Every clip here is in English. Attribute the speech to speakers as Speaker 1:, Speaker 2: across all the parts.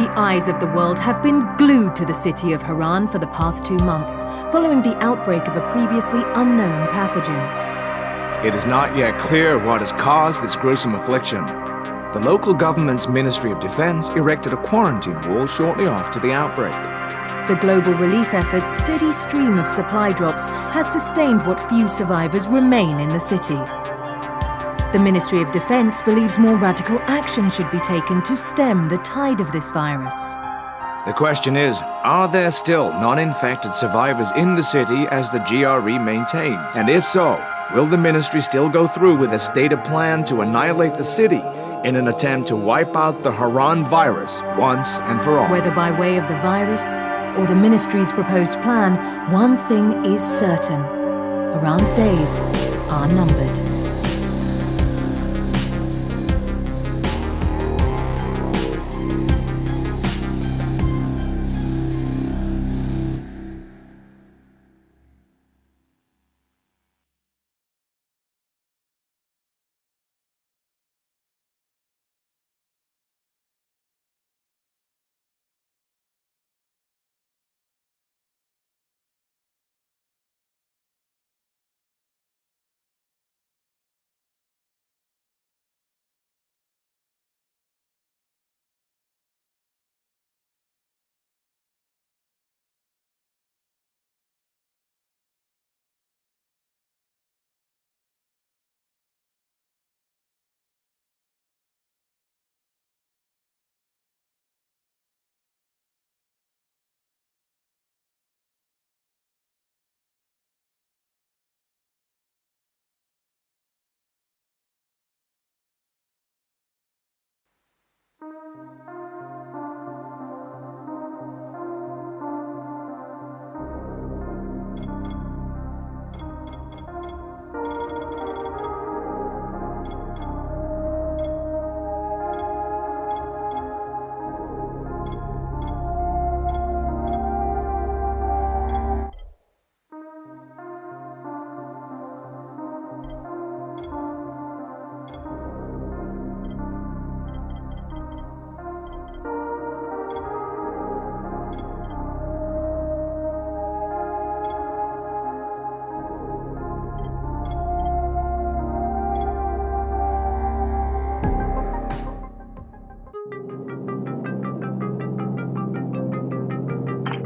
Speaker 1: The eyes of the world have been glued to the city of Haran for the past 2 months, following the outbreak of a previously unknown pathogen.
Speaker 2: It is not yet clear what has caused this gruesome affliction. The local government's Ministry of Defense erected a quarantine wall shortly after the outbreak.
Speaker 1: The global relief effort's steady stream of supply drops has sustained what few survivors remain in the city. The Ministry of Defense believes more radical action should be taken to stem the tide of this virus.
Speaker 2: The question is, are there still non-infected survivors in the city as the GRE maintains? And if so, will the ministry still go through with a stated plan to annihilate the city in an attempt to wipe out the Haran virus once and for all?
Speaker 1: Whether by way of the virus or the ministry's proposed plan, one thing is certain. Haran's days are numbered.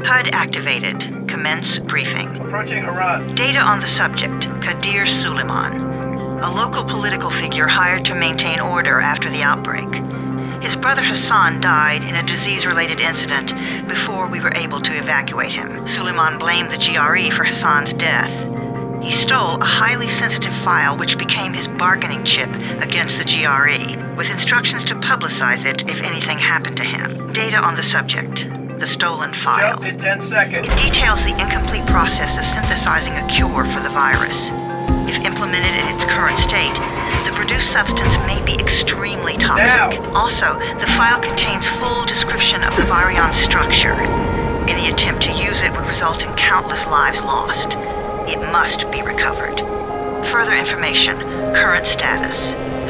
Speaker 3: HUD activated. Commence briefing.
Speaker 4: Approaching Haran.
Speaker 3: Data on the subject, Kadir Suleiman, a local political figure hired to maintain order after the outbreak. His brother Hassan died in a disease-related incident before we were able to evacuate him. Suleiman blamed the GRE for Hassan's death. He stole a highly sensitive file which became his bargaining chip against the GRE, with instructions to publicize it if anything happened to him. Data on the subject, the stolen file.
Speaker 4: Jump in 10 seconds.
Speaker 3: It details the incomplete process of synthesizing a cure for the virus. If implemented in its current state, the produced substance may be extremely toxic.
Speaker 4: Now.
Speaker 3: Also, the file contains full description of the virion's structure. Any attempt to use it would result in countless lives lost. It must be recovered. Further information, current status.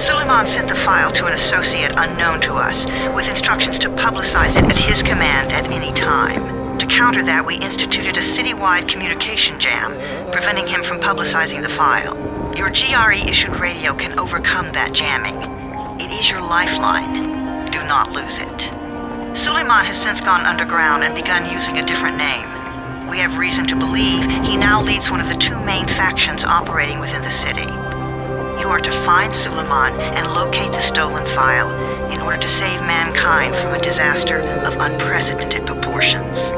Speaker 3: Suleiman sent the file to an associate unknown to us, with instructions to publicize it at his command at any time. To counter that, we instituted a citywide communication jam, preventing him from publicizing the file. Your GRE-issued radio can overcome that jamming. It is your lifeline. Do not lose it. Suleiman has since gone underground and begun using a different name. We have reason to believe he now leads one of the two main factions operating within the city. You are to find Suleiman and locate the stolen file in order to save mankind from a disaster of unprecedented proportions.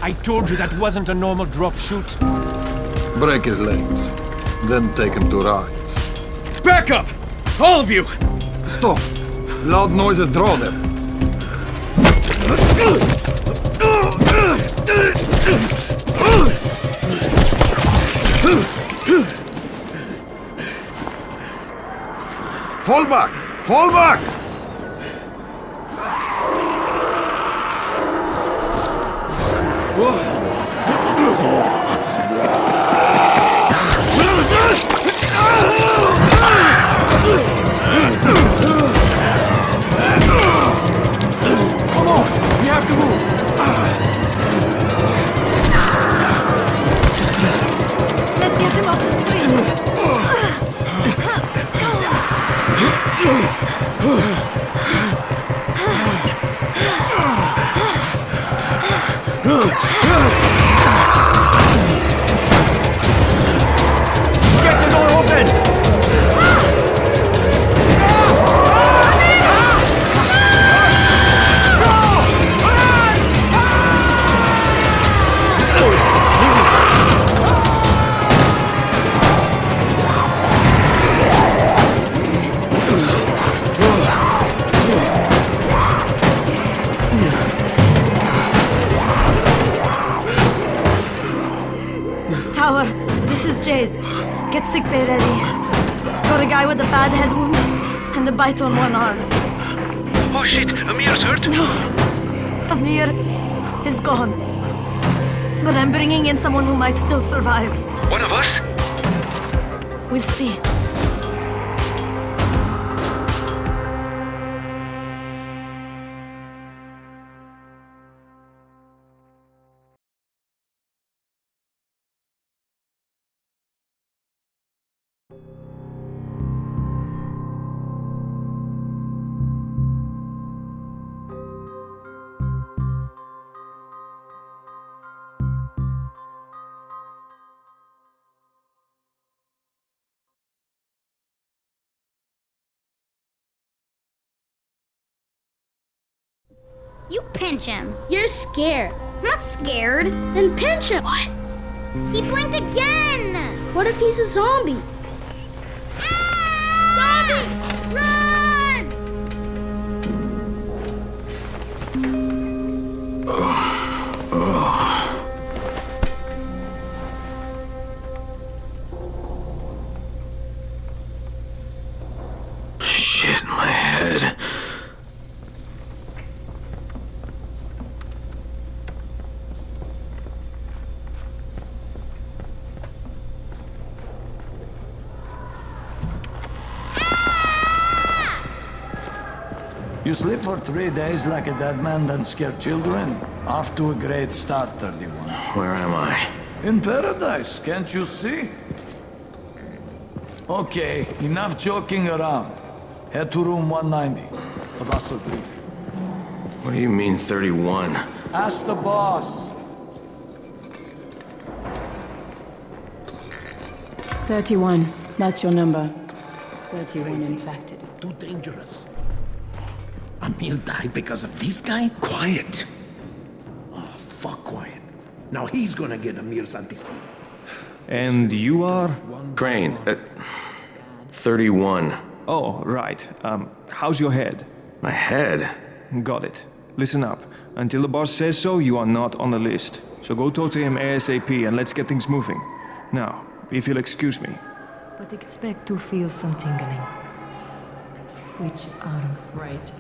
Speaker 5: I told you that wasn't a normal drop shoot.
Speaker 6: Break his legs, then take him to rides.
Speaker 5: Back up! All of you!
Speaker 6: Stop! Loud noises draw them. Fall back! Fall back!
Speaker 5: Come on! We have to move!
Speaker 1: Let's get him off the street!
Speaker 5: Get the door open!
Speaker 1: Tower, this is Jade. Get sickbay ready. Got a guy with a bad head wound and a bite on one arm.
Speaker 4: Oh shit, Amir's hurt?
Speaker 1: Amir is gone. But I'm bringing in someone who might still survive.
Speaker 4: One of us?
Speaker 1: We'll see.
Speaker 7: You pinch him. You're scared. I'm not scared. Then pinch him. What? He blinked again. What if he's a zombie? Zombie! Run!
Speaker 6: Shit, my head.
Speaker 8: You sleep for 3 days like a dead man, then scare children? Off to a great start, 31.
Speaker 6: Where am I?
Speaker 8: In paradise, can't you see? Okay, enough joking around. Head to room 190. The boss will brief you.
Speaker 6: What do you mean, 31?
Speaker 8: Ask the boss.
Speaker 9: 31. That's your number. 31 infected.
Speaker 10: Too dangerous. Amir died because of this guy? Quiet. Oh, fuck quiet. Now he's gonna get Amir's anti-seed.
Speaker 11: And you are?
Speaker 6: Crane, 31.
Speaker 11: Oh, right. How's your head?
Speaker 6: My head?
Speaker 11: Got it. Listen up. Until the boss says so, you are not on the list. So go talk to him ASAP and let's get things moving. Now, if you'll excuse me.
Speaker 1: But expect to feel some tingling. Which arm?
Speaker 9: Right.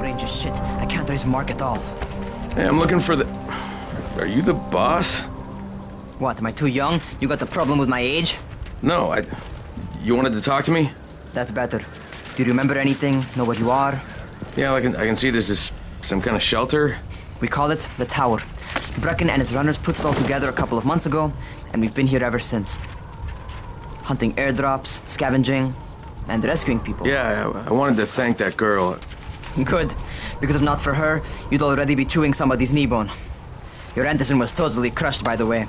Speaker 12: Range of shit. I can't raise mark at all.
Speaker 6: Hey, I'm looking for the... Are you the boss?
Speaker 12: What, am I too young? You got the problem with my age?
Speaker 6: No, You wanted to talk to me?
Speaker 12: That's better. Do you remember anything? Know what you are?
Speaker 6: Yeah, I can see this is some kind of shelter.
Speaker 12: We call it the Tower. Brecken and his runners put it all together a couple of months ago, and we've been here ever since. Hunting airdrops, scavenging, and rescuing people.
Speaker 6: Yeah, I wanted to thank that girl.
Speaker 12: Good, because if not for her, you'd already be chewing somebody's knee bone. Your Anderson was totally crushed, by the way.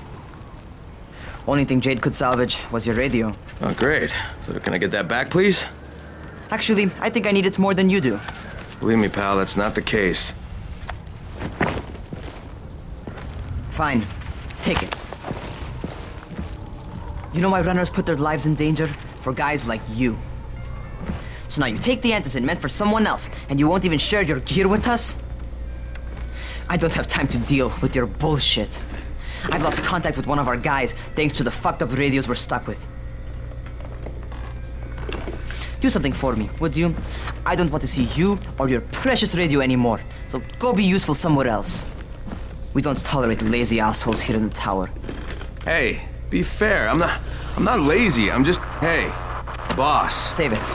Speaker 12: Only thing Jade could salvage was your radio.
Speaker 6: Oh, great. So can I get that back, please?
Speaker 12: Actually, I think I need it more than you do.
Speaker 6: Believe me, pal, that's not the case.
Speaker 12: Fine. Take it. You know why runners put their lives in danger? For guys like you. So now you take the antizin meant for someone else, and you won't even share your gear with us? I don't have time to deal with your bullshit. I've lost contact with one of our guys thanks to the fucked up radios we're stuck with. Do something for me, would you? I don't want to see you or your precious radio anymore, so go be useful somewhere else. We don't tolerate lazy assholes here in the tower.
Speaker 5: Hey, be fair. I'm not lazy. I'm just, hey, boss.
Speaker 12: Save it.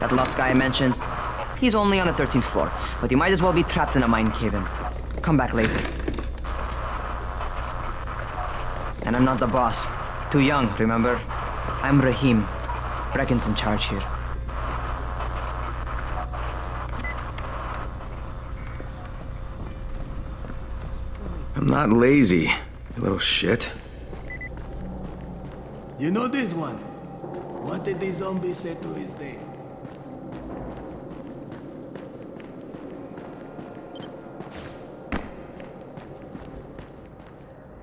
Speaker 12: That last guy I mentioned, he's only on the 13th floor, but he might as well be trapped in a mine cave-in. Come back later. And I'm not the boss. Too young, remember? I'm Rahim. Brecken's in charge here.
Speaker 5: I'm not lazy, you little shit.
Speaker 13: You know this one? What did the zombie say to his date?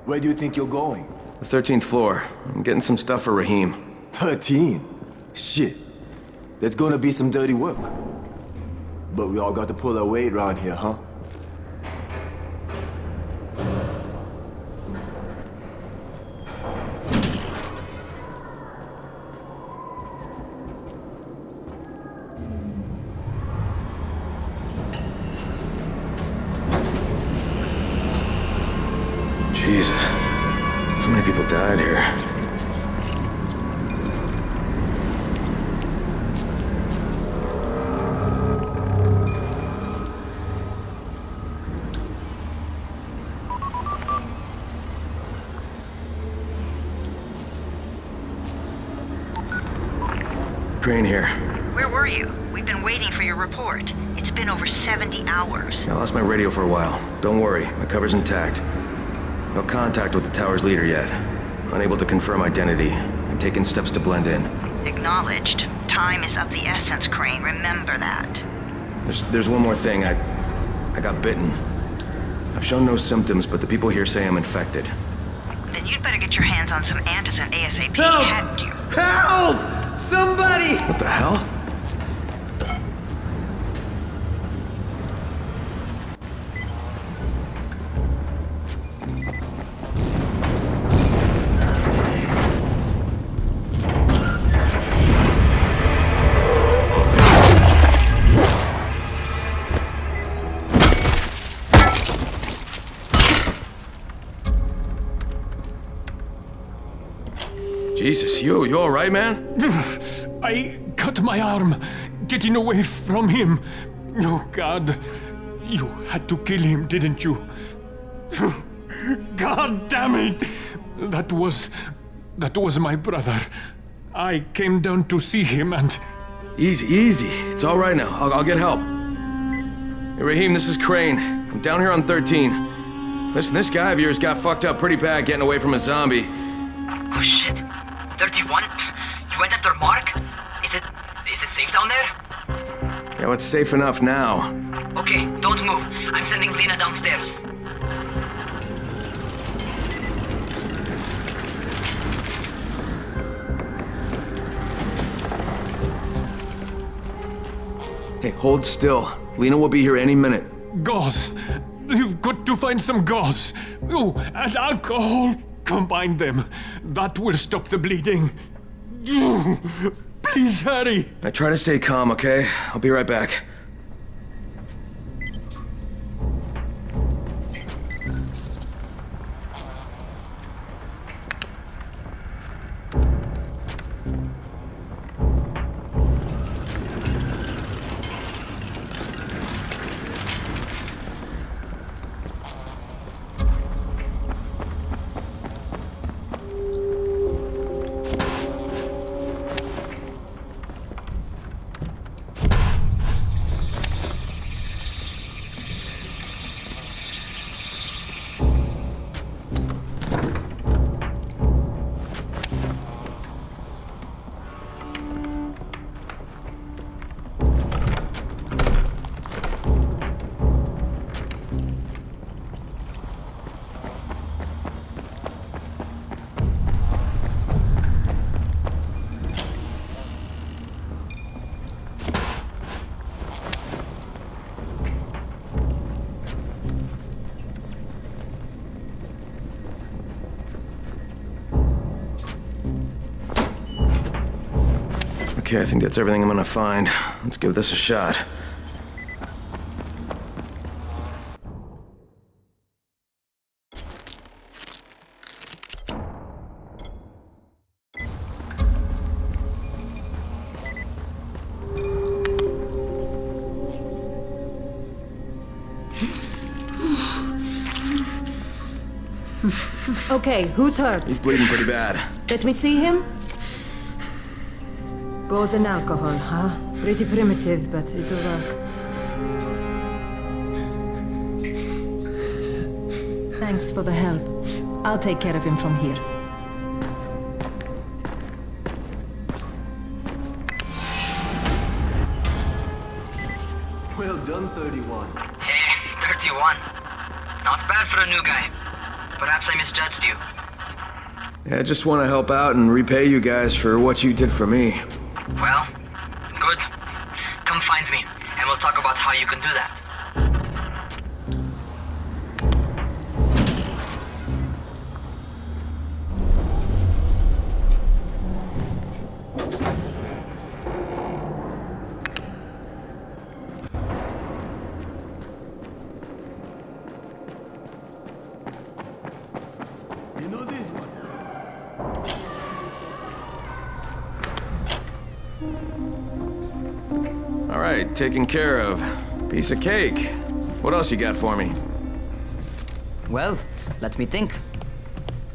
Speaker 13: Where do you think you're going?
Speaker 5: The 13th floor. I'm getting some stuff for Rahim.
Speaker 13: 13? Shit. There's gonna be some dirty work. But we all got to pull our weight around here, huh?
Speaker 5: Jesus. How many people died here? Crane here.
Speaker 3: Where were you? We've been waiting for your report. It's been over 70 hours.
Speaker 5: I lost my radio for a while. Don't worry, my cover's intact. No contact with the tower's leader yet. Unable to confirm identity. I'm taking steps to blend in.
Speaker 3: Acknowledged. Time is of the essence, Crane. Remember that.
Speaker 5: There's one more thing. I got bitten. I've shown no symptoms, but the people here say I'm infected.
Speaker 3: Then you'd better get your hands on some antizin ASAP,
Speaker 10: Help!
Speaker 3: hadn't you?
Speaker 10: Help! Somebody!
Speaker 5: What the hell? Jesus, you all right, man?
Speaker 11: I cut my arm, getting away from him. Oh, God. You had to kill him, didn't you? God damn it! That was my brother. I came down to see him and...
Speaker 5: Easy. It's all right now. I'll get help. Hey, Rahim, this is Crane. I'm down here on 13. Listen, this guy of yours got fucked up pretty bad getting away from a zombie.
Speaker 12: Oh, shit. 31? You went after Mark? Is it safe down there?
Speaker 5: Yeah, well, it's safe enough now.
Speaker 12: Okay, don't move. I'm sending Lena downstairs.
Speaker 5: Hey, hold still. Lena will be here any minute.
Speaker 11: Gauze. You've got to find some gauze. Oh, and alcohol. Combine them. That will stop the bleeding. Please hurry.
Speaker 5: I try to stay calm, okay? I'll be right back. Okay, I think that's everything I'm gonna find. Let's give this a shot.
Speaker 1: Okay, who's hurt?
Speaker 5: He's bleeding pretty bad.
Speaker 1: Let me see him. Gauze and alcohol, huh? Pretty primitive, but it'll work. Thanks for the help. I'll take care of him from here.
Speaker 13: Well done, 31.
Speaker 12: Hey, 31. Not bad for a new guy. Perhaps I misjudged you.
Speaker 5: Yeah, I just want to help out and repay you guys for what you did for me.
Speaker 12: Well, good. Come find me, and we'll talk about how you can do that.
Speaker 13: You know this one?
Speaker 5: All right, taken care of. Piece of cake. What else you got for me?
Speaker 12: Well, let me think.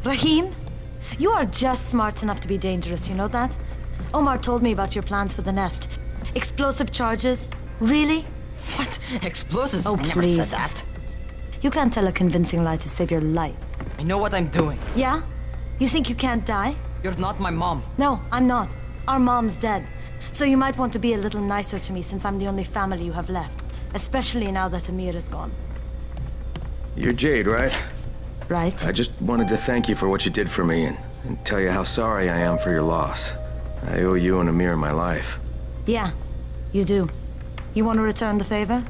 Speaker 14: Rahim, you are just smart enough to be dangerous, you know that? Omar told me about your plans for the nest. Explosive charges? Really?
Speaker 12: What? Explosives?
Speaker 14: Oh,
Speaker 12: I never
Speaker 14: please.
Speaker 12: said that.
Speaker 14: You can't tell a convincing lie to save your life.
Speaker 12: I know what I'm doing.
Speaker 14: Yeah? You think you can't die?
Speaker 12: You're not my mom.
Speaker 14: No, I'm not. Our mom's dead. So you might want to be a little nicer to me since I'm the only family you have left. Especially now that Amir is gone.
Speaker 5: You're Jade, right?
Speaker 14: Right.
Speaker 5: I just wanted to thank you for what you did for me and tell you how sorry I am for your loss. I owe you and Amir my life.
Speaker 14: Yeah, you do. You want to return the favor?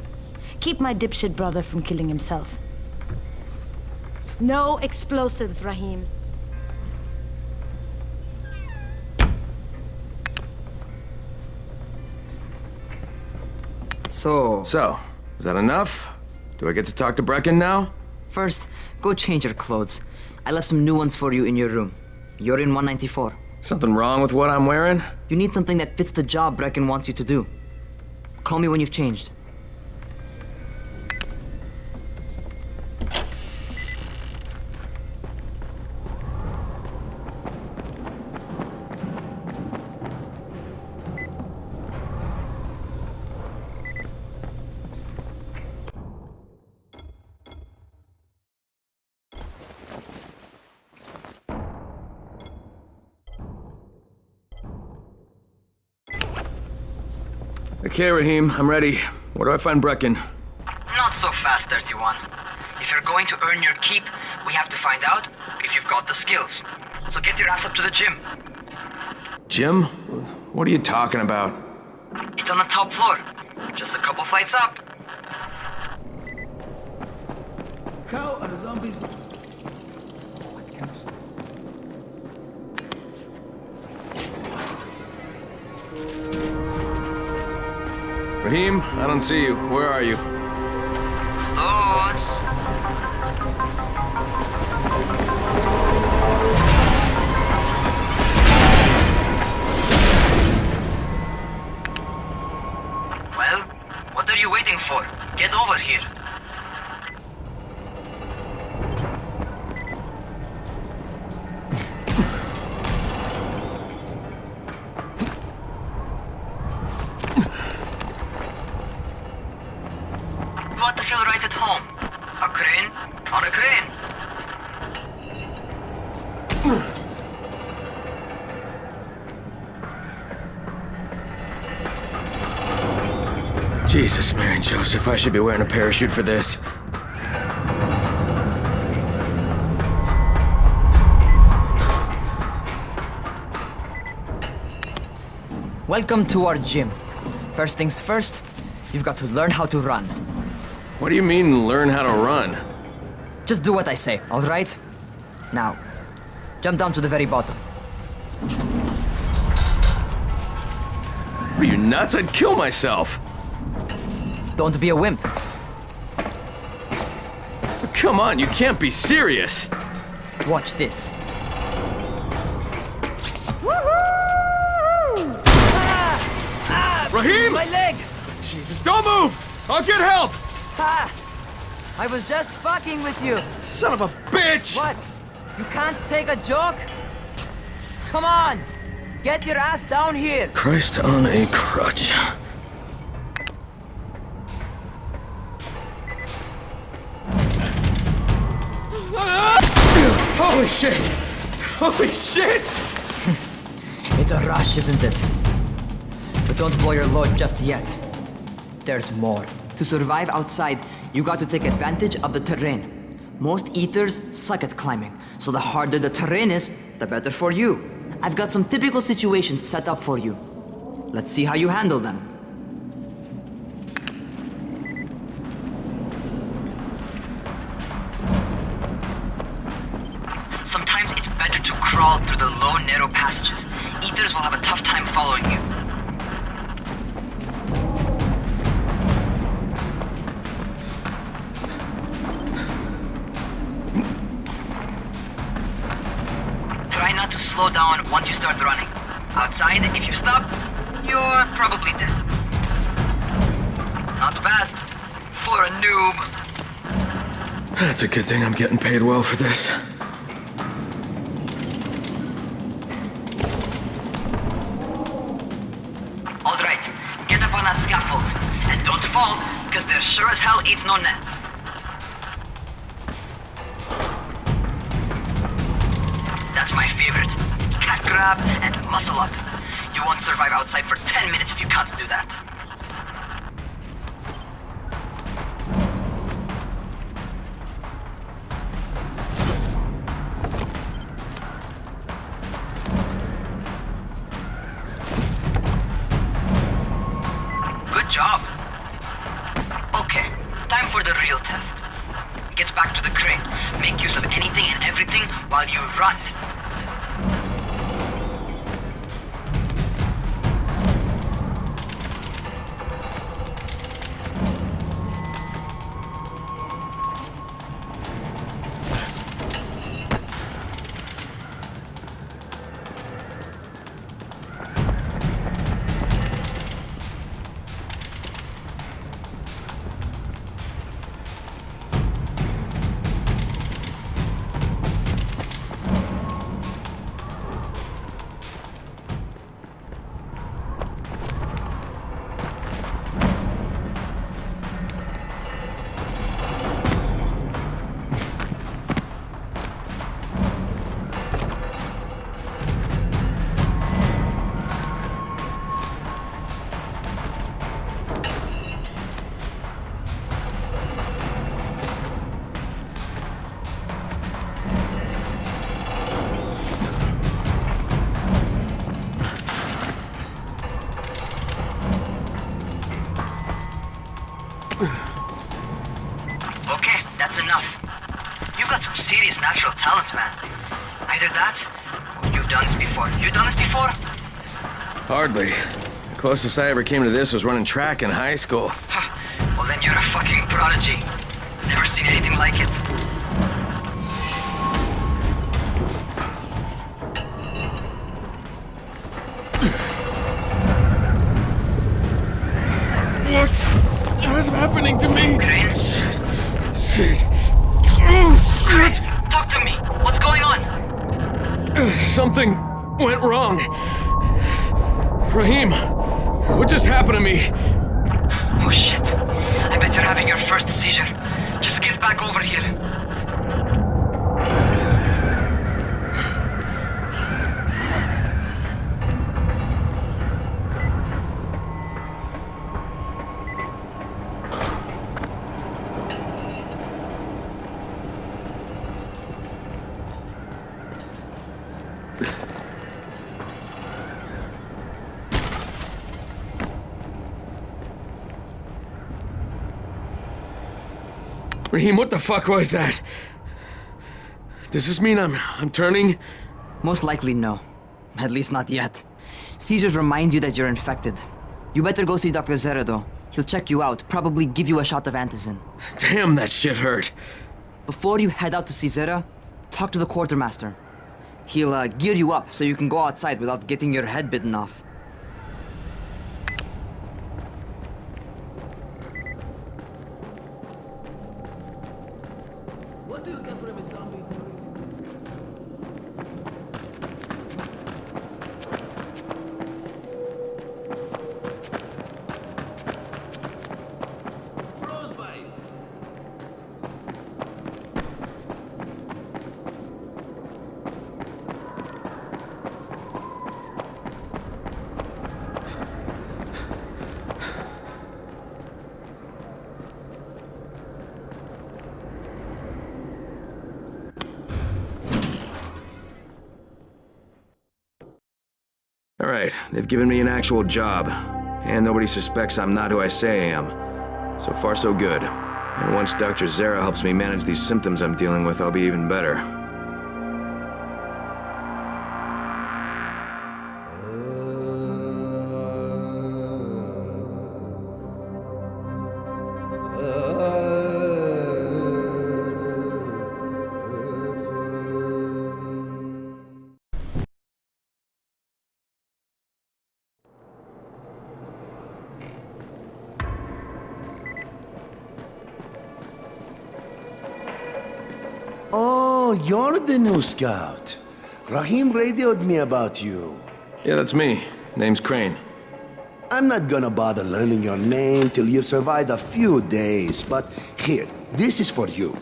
Speaker 14: Keep my dipshit brother from killing himself. No explosives, Rahim.
Speaker 5: So, is that enough? Do I get to talk to Brecken now?
Speaker 12: First, go change your clothes. I left some new ones for you in your room. You're in 194.
Speaker 5: Something wrong with what I'm wearing?
Speaker 12: You need something that fits the job Brecken wants you to do. Call me when you've changed.
Speaker 5: Okay, Rahim, I'm ready. Where do I find Brecken?
Speaker 12: Not so fast, 31. If you're going to earn your keep, we have to find out if you've got the skills. So get your ass up to the gym.
Speaker 5: Jim? What are you talking about?
Speaker 12: It's on the top floor. Just a couple flights up.
Speaker 10: Cow are zombies.
Speaker 5: Rahim, I don't see you. Where are you?
Speaker 12: Those. Well, what are you waiting for? Get over here. You want to feel right at home. A crane on a crane.
Speaker 5: Jesus, Mary and Joseph, I should be wearing a parachute for this.
Speaker 12: Welcome to our gym. First things first, you've got to learn how to run.
Speaker 5: What do you mean, learn how to run?
Speaker 12: Just do what I say, all right? Now, jump down to the very bottom.
Speaker 5: What are you, nuts? I'd kill myself.
Speaker 12: Don't be a wimp.
Speaker 5: Come on, you can't be serious.
Speaker 12: Watch this.
Speaker 5: Raheem!
Speaker 12: My leg!
Speaker 5: Jesus, don't move! I'll get help!
Speaker 12: Ha! I was just fucking with you.
Speaker 5: Son of a bitch!
Speaker 12: What? You can't take a joke? Come on! Get your ass down here!
Speaker 5: Christ on a crutch. Holy shit! Holy shit!
Speaker 12: It's a rush, isn't it? But don't blow your load just yet. There's more. To survive outside, you got to take advantage of the terrain. Most eaters suck at climbing, so the harder the terrain is, the better for you. I've got some typical situations set up for you. Let's see how you handle them.
Speaker 15: Sometimes it's better to crawl through the low, narrow passages. Eaters will have a tough time following you. Try not to slow down once you start running. Outside, if you stop, you're probably dead. Not bad for a noob.
Speaker 5: That's a good thing I'm getting paid well for this.
Speaker 15: Alright, get up on that scaffold. And don't fall, because there sure as hell ain't no net. That's my favorite. Cat grab and muscle up. You won't survive outside for 10 minutes if you can't do that. Good job. Okay, time for the real test. Get back to the crane. Make use of anything and everything while you run. Okay, that's enough. You've got some serious natural talent, man. Either that, you've done this before. You've done this before?
Speaker 5: Hardly. The closest I ever came to this was running track in high school.
Speaker 15: Well, then you're a fucking prodigy. Never seen anything like it.
Speaker 5: What's happening to me?
Speaker 15: Crane?
Speaker 5: Shit.
Speaker 15: Crane, talk to me. What's going on?
Speaker 5: Something went wrong. Raheem, what just happened to me?
Speaker 15: Oh shit. I bet you're having your first seizure. Just get back over here.
Speaker 5: Raheem, what the fuck was that? Does this mean I'm turning?
Speaker 12: Most likely no. At least not yet. Seizures remind you that you're infected. You better go see Dr. Zera, though. He'll check you out, probably give you a shot of antizin.
Speaker 5: Damn, that shit hurt.
Speaker 12: Before you head out to see Zera, talk to the quartermaster. He'll gear you up so you can go outside without getting your head bitten off.
Speaker 10: What do you get from a zombie?
Speaker 5: Alright, they've given me an actual job. And nobody suspects I'm not who I say I am. So far, so good. And once Dr. Zera helps me manage these symptoms I'm dealing with, I'll be even better.
Speaker 16: Oh, you're the new scout. Rahim radioed me about you.
Speaker 5: Yeah, that's me. Name's Crane.
Speaker 16: I'm not gonna bother learning your name till you've survived a few days, but here, this is for you.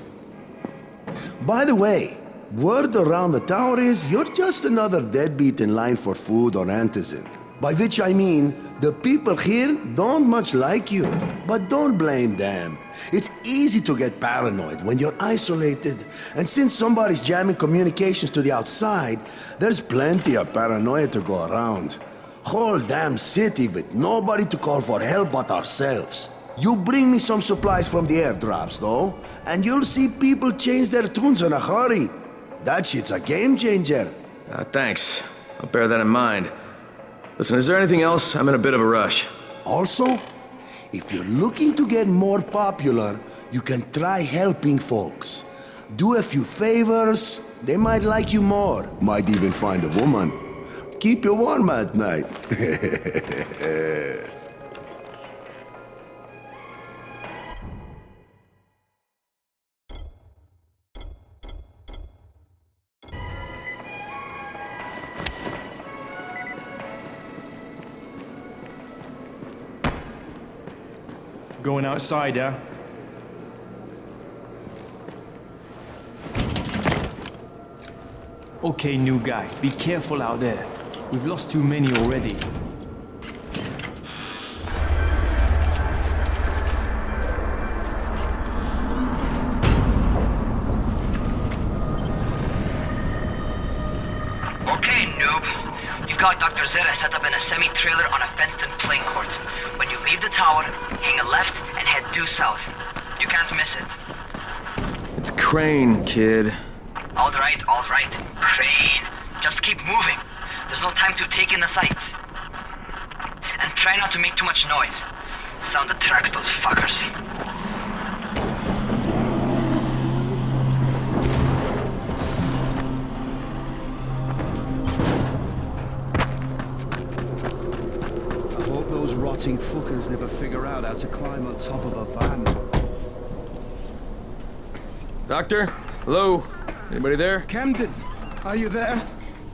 Speaker 16: By the way, word around the tower is you're just another deadbeat in line for food or antizin. By which I mean, the people here don't much like you. But don't blame them. It's easy to get paranoid when you're isolated. And since somebody's jamming communications to the outside, there's plenty of paranoia to go around. Whole damn city with nobody to call for help but ourselves. You bring me some supplies from the airdrops, though, and you'll see people change their tunes in a hurry. That shit's a game changer.
Speaker 5: Thanks. I'll bear that in mind. Listen, is there anything else? I'm in a bit of a rush.
Speaker 16: Also, if you're looking to get more popular, you can try helping folks. Do a few favors, they might like you more. Might even find a woman. Keep you warm at night.
Speaker 11: Going outside, yeah? Okay, new guy, be careful out there. We've lost too many already.
Speaker 15: Okay, noob. You've got Dr. Zera set up in a semi-trailer on a fenced-in playing court. When you leave the tower, hang a left and head due south. You can't miss it.
Speaker 5: It's Crane, kid.
Speaker 15: All right. Crane. Just keep moving. There's no time to take in the sights. And try not to make too much noise. Sound attracts those fuckers.
Speaker 17: Those rotting fuckers never figure out how to climb on top of a van.
Speaker 5: Doctor? Hello? Anybody there?
Speaker 18: Camden, are you there?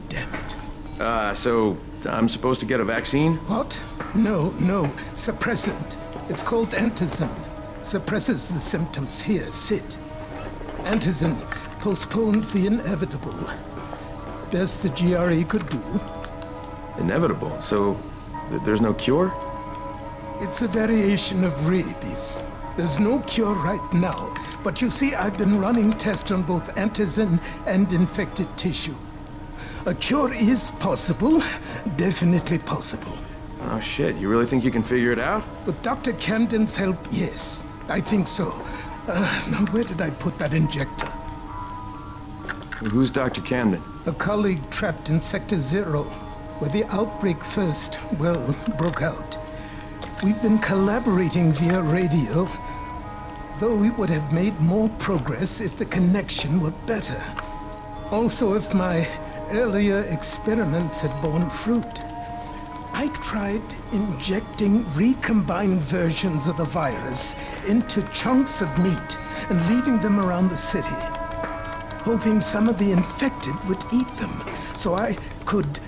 Speaker 18: Damn it.
Speaker 5: So I'm supposed to get a vaccine?
Speaker 18: What? No. Suppressant. It's called antizin. Suppresses the symptoms. Here, sit. Antizin postpones the inevitable. Best the GRE could do.
Speaker 5: Inevitable? So there's no cure?
Speaker 18: It's a variation of rabies. There's no cure right now, but you see, I've been running tests on both antizin and infected tissue. A cure is possible, definitely possible.
Speaker 5: Oh shit, you really think you can figure it out?
Speaker 18: With Dr. Camden's help, yes, I think so. Now where did I put that injector?
Speaker 5: Who's Dr. Camden?
Speaker 18: A colleague trapped in Sector 0. Where the outbreak first, broke out. We've been collaborating via radio, though we would have made more progress if the connection were better. Also, if my earlier experiments had borne fruit. I tried injecting recombined versions of the virus into chunks of meat and leaving them around the city, hoping some of the infected would eat them so I could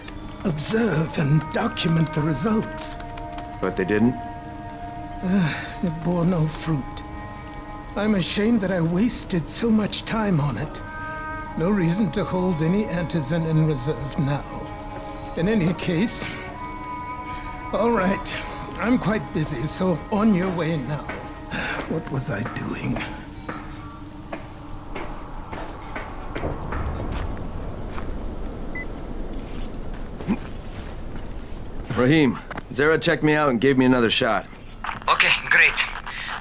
Speaker 18: observe and document the results.
Speaker 5: But they didn't?
Speaker 18: It bore no fruit. I'm ashamed that I wasted so much time on it. No reason to hold any antizin in reserve now. In any case, all right, I'm quite busy, so on your way now. What was I doing?
Speaker 5: Rahim, Zara checked me out and gave me another shot.
Speaker 15: Okay, great.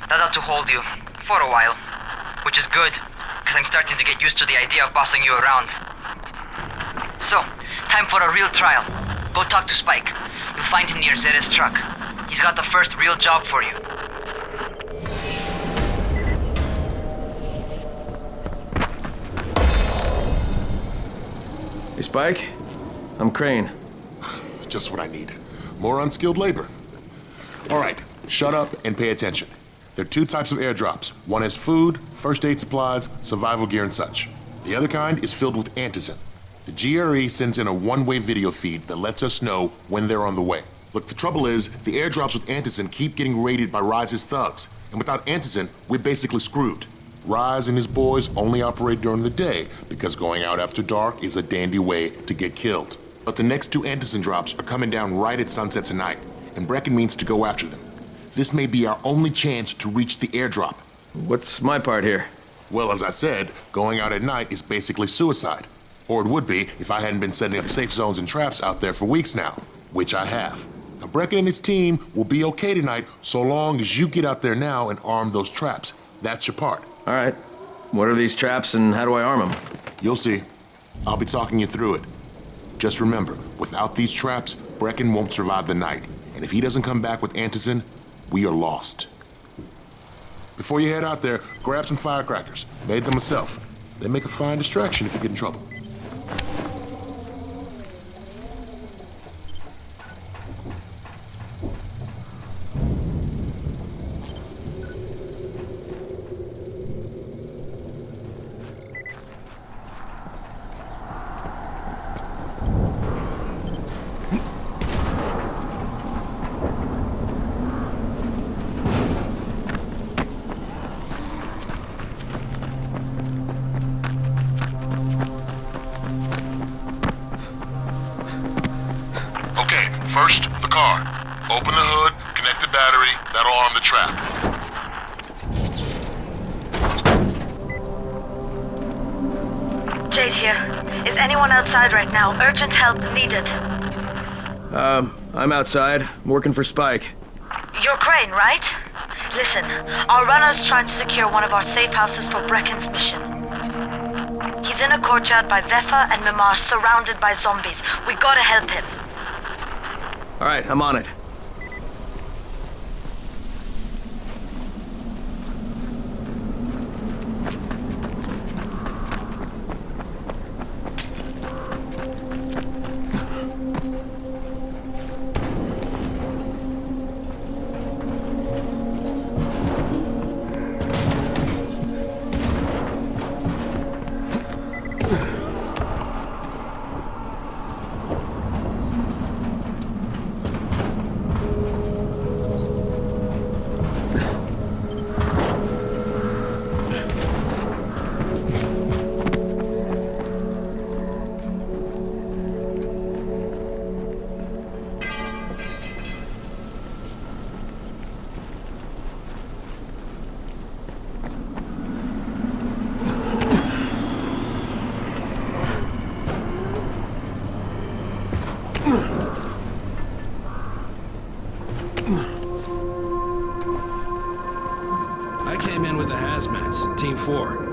Speaker 15: That ought to hold you. For a while. Which is good, because I'm starting to get used to the idea of bossing you around. So, time for a real trial. Go talk to Spike. You'll find him near Zera's truck. He's got the first real job for you.
Speaker 5: Hey, Spike? I'm Crane.
Speaker 19: Just what I need. More unskilled labor. All right, shut up and pay attention. There are two types of airdrops. One has food, first aid supplies, survival gear, and such. The other kind is filled with antizin. The GRE sends in a one-way video feed that lets us know when they're on the way. Look, the trouble is, the airdrops with antizin keep getting raided by Rise's thugs, and without antizin, we're basically screwed. Rise and his boys only operate during the day because going out after dark is a dandy way to get killed. But the next two antizin drops are coming down right at sunset tonight, and Brecken means to go after them. This may be our only chance to reach the airdrop.
Speaker 5: What's my part here?
Speaker 19: Well, as I said, going out at night is basically suicide. Or it would be if I hadn't been setting up safe zones and traps out there for weeks now, which I have. Now, Brecken and his team will be okay tonight so long as you get out there now and arm those traps. That's your part.
Speaker 5: All right. What are these traps and how do I arm them?
Speaker 19: You'll see. I'll be talking you through it. Just remember, without these traps, Brecken won't survive the night. And if he doesn't come back with antizin, we are lost. Before you head out there, grab some firecrackers. Made them myself. They make a fine distraction if you get in trouble. First, the car. Open the hood, connect the battery, that'll arm the trap.
Speaker 14: Jade here. Is anyone outside right now? Urgent help needed.
Speaker 5: I'm outside. I'm working for Spike.
Speaker 14: You're Crane, right? Listen, our runner's trying to secure one of our safe houses for Brecken's mission. He's in a courtyard by Vefa and Mimar, surrounded by zombies. We gotta help him.
Speaker 5: All right, I'm on it.
Speaker 10: I came in with the hazmats, Team 4.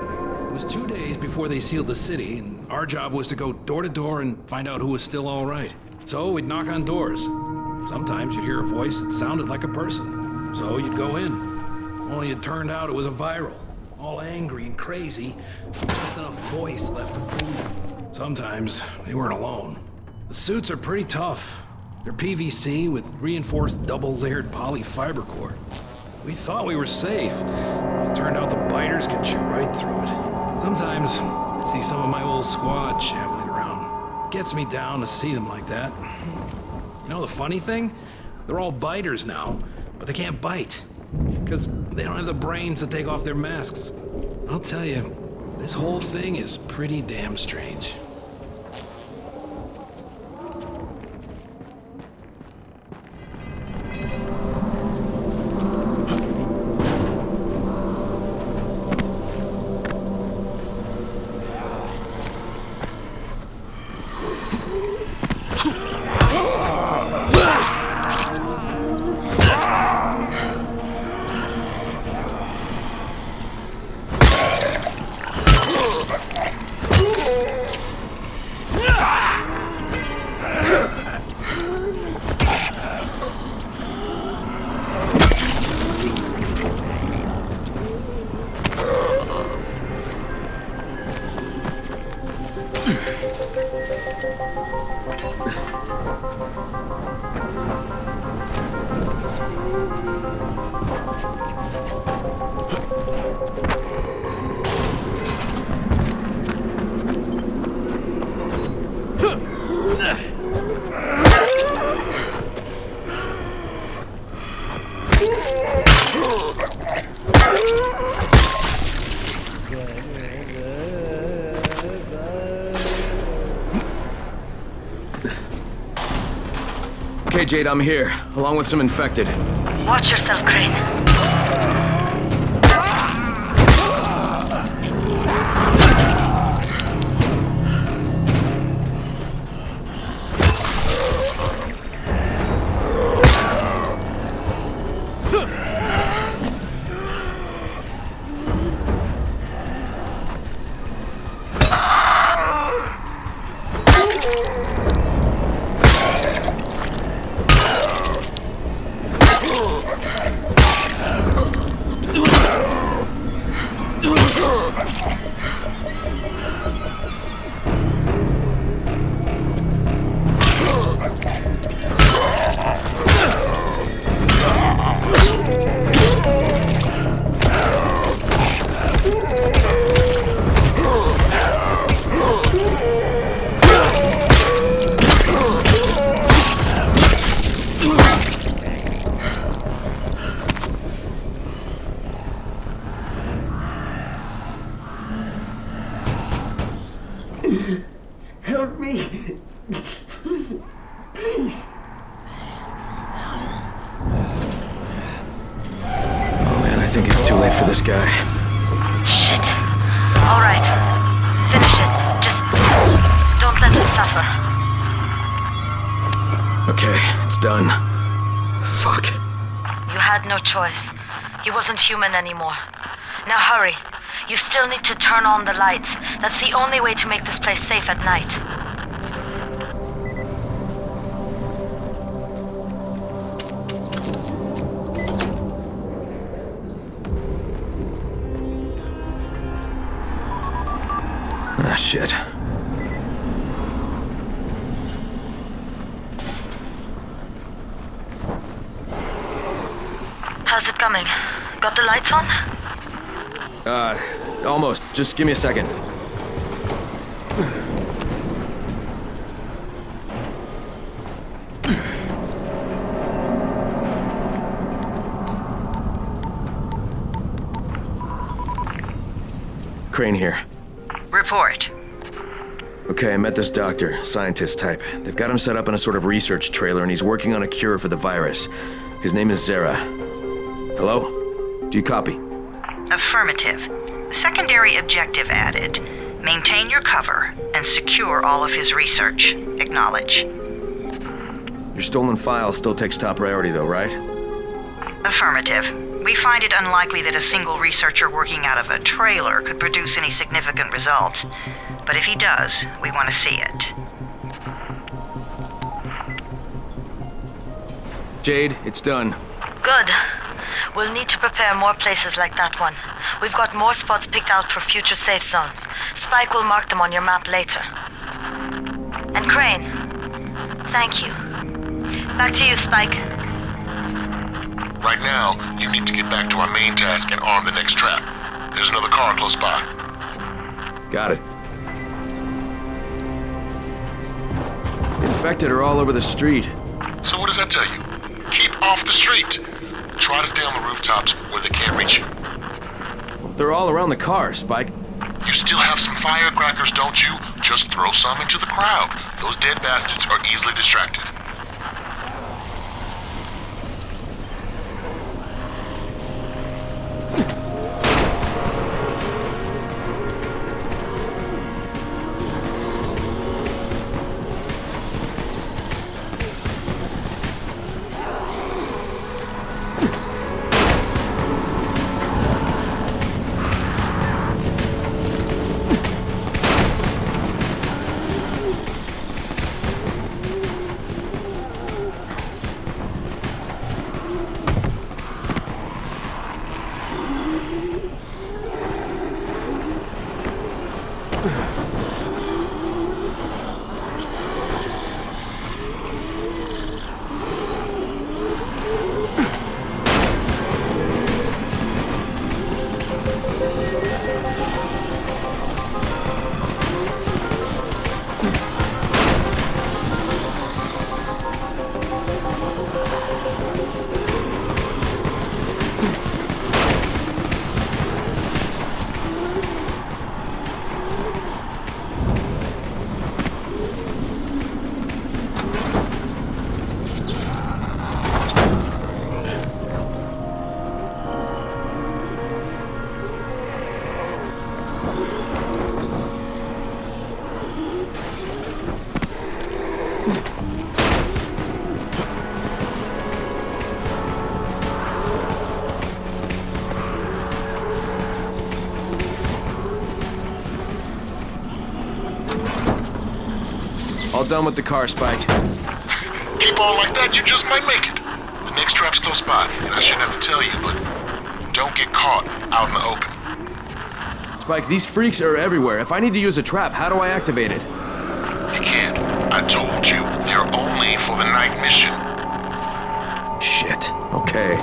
Speaker 10: It was 2 days before they sealed the city, and our job was to go door to door and find out who was still all right. So we'd knock on doors.
Speaker 20: Sometimes you'd hear a voice that sounded like a person, so you'd go in. Only it turned out it was a viral, all angry and crazy, just enough voice left to fool them. Sometimes they weren't alone. The suits are pretty tough. They're PVC with reinforced double-layered polyfiber cord. We thought we were safe. It turned out the biters could chew right through it. Sometimes I see some of my old squad shambling around. Gets me down to see them like that. You know the funny thing? They're all biters now, but they can't bite. Because they don't have the brains to take off their masks. I'll tell you, this whole thing is pretty damn strange.
Speaker 5: Okay, Jade, I'm here, along with some infected.
Speaker 14: Watch yourself, Crane.
Speaker 21: Help me. Please.
Speaker 5: Oh man, I think it's too late for this guy.
Speaker 14: Shit. All right. Finish it. Just don't let him suffer.
Speaker 5: Okay, it's done. Fuck.
Speaker 14: You had no choice. He wasn't human anymore. Now hurry. You still need to turn on the lights. That's the only way to make this place safe at night.
Speaker 5: Ah, shit.
Speaker 14: How's it coming? Got the lights on?
Speaker 5: Almost. Just give me a second. Crane here.
Speaker 3: Report.
Speaker 5: Okay, I met this doctor, scientist type. They've got him set up in a sort of research trailer and he's working on a cure for the virus. His name is Zera. Hello? Do you copy?
Speaker 3: Affirmative. Secondary objective added. Maintain your cover and secure all of his research. Acknowledge.
Speaker 5: Your stolen file still takes top priority though, right?
Speaker 3: Affirmative. We find it unlikely that a single researcher working out of a trailer could produce any significant results. But if he does, we want to see it.
Speaker 5: Jade, it's done.
Speaker 14: Good. We'll need to prepare more places like that one. We've got more spots picked out for future safe zones. Spike will mark them on your map later. And Crane, thank you. Back to you, Spike.
Speaker 19: Right now, you need to get back to our main task and arm the next trap. There's another car close by.
Speaker 5: Got it. Infected are all over the street.
Speaker 19: So what does that tell you? Keep off the street. Try to stay on the rooftops where they can't reach you.
Speaker 5: They're all around the car, Spike.
Speaker 19: You still have some firecrackers, don't you? Just throw some into the crowd. Those dead bastards are easily distracted.
Speaker 5: All done with the car, Spike.
Speaker 19: Keep on like that, you just might make it. The next trap's close by, and I shouldn't have to tell you, but don't get caught out in the open.
Speaker 5: Spike, these freaks are everywhere. If I need to use a trap, how do I activate it?
Speaker 19: You can't. I told you, they're only for the night mission.
Speaker 5: Shit. Okay.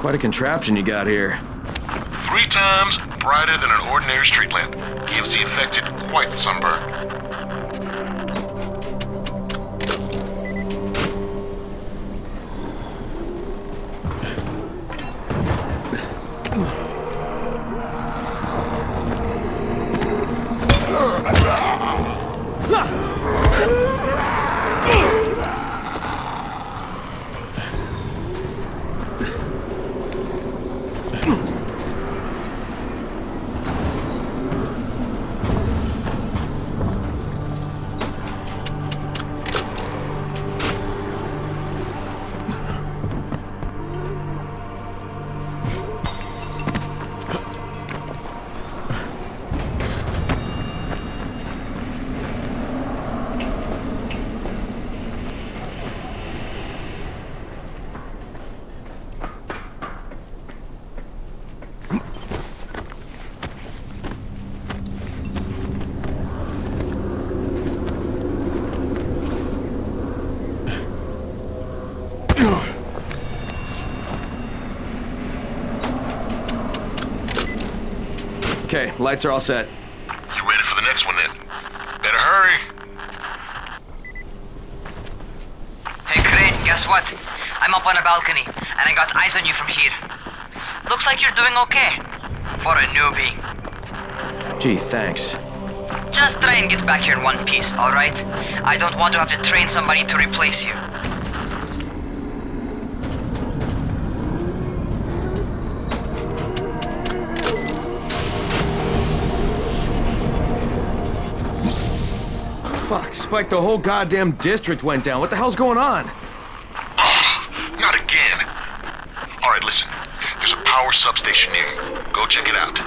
Speaker 5: Quite a contraption you got here.
Speaker 19: 3 times brighter than an ordinary street lamp. Gives the infected quite the sunburn.
Speaker 5: Okay, lights are all set.
Speaker 19: You ready for the next one then? Better hurry.
Speaker 15: Hey, Crane, guess what? I'm up on a balcony, and I got eyes on you from here. Looks like you're doing okay. For a newbie.
Speaker 5: Gee, thanks.
Speaker 15: Just try and get back here in one piece, alright? I don't want to have to train somebody to replace you.
Speaker 5: Fuck, Spike, the whole goddamn district went down. What the hell's going on?
Speaker 19: Not again. Alright, listen. There's a power substation near you. Go check it out.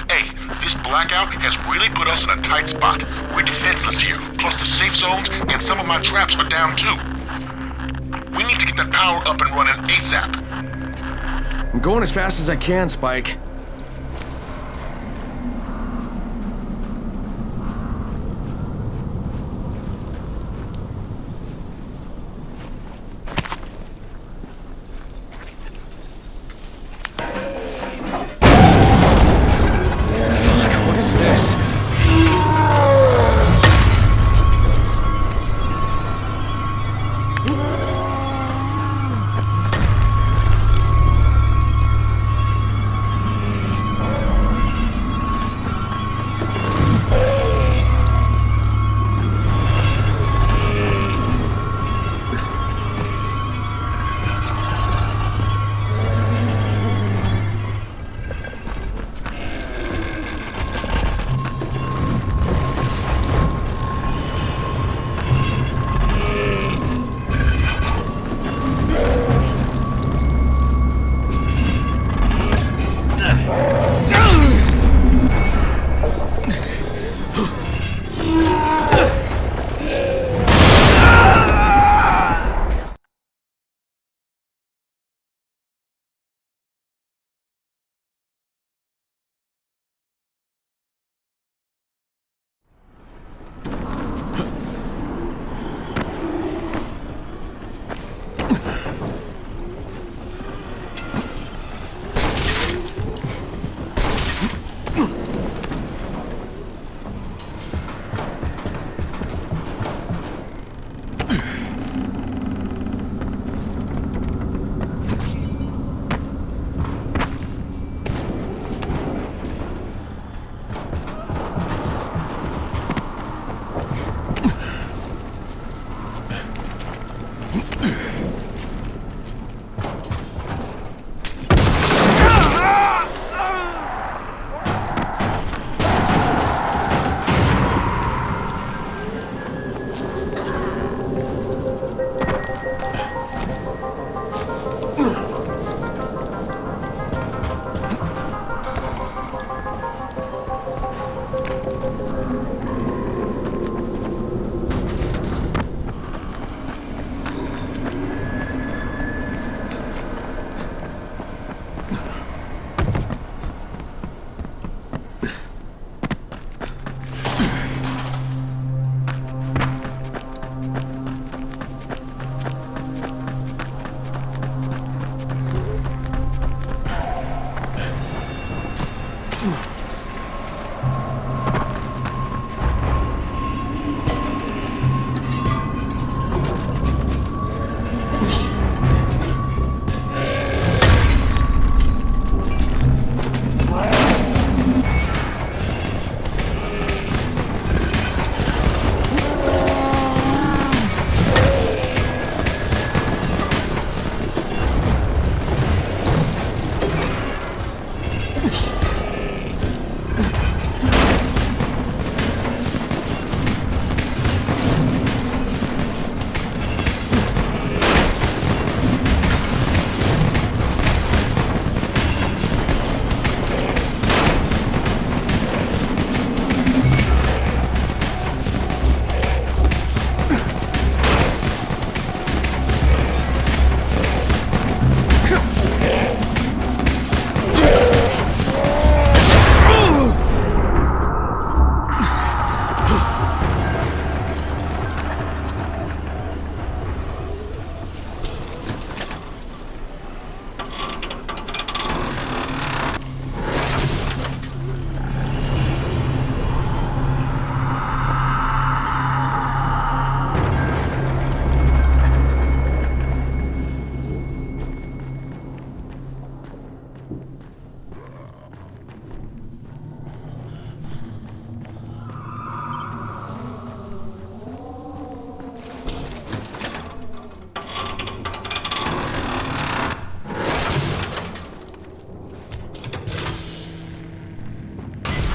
Speaker 19: Hey, this blackout has really put us in a tight spot. We're defenseless here. Plus the safe zones and some of my traps are down too. We need to get that power up and running ASAP.
Speaker 5: I'm going as fast as I can, Spike. Fuck, what is this?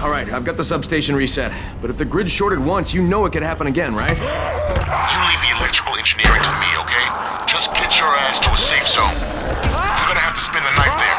Speaker 5: Alright, I've got the substation reset. But if the grid shorted once, you know it could happen again, right?
Speaker 19: You leave the electrical engineering to me, okay? Just get your ass to a safe zone. You're gonna have to spend the night there.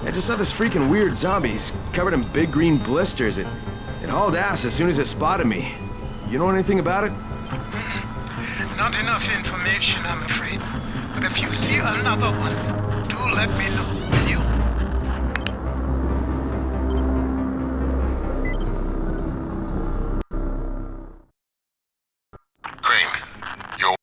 Speaker 5: I just saw this freaking weird zombie. He's covered in big green blisters. It hauled ass as soon as it spotted me. You know anything about it?
Speaker 18: Not enough information, I'm afraid. But if you see another one, do let me know, will you?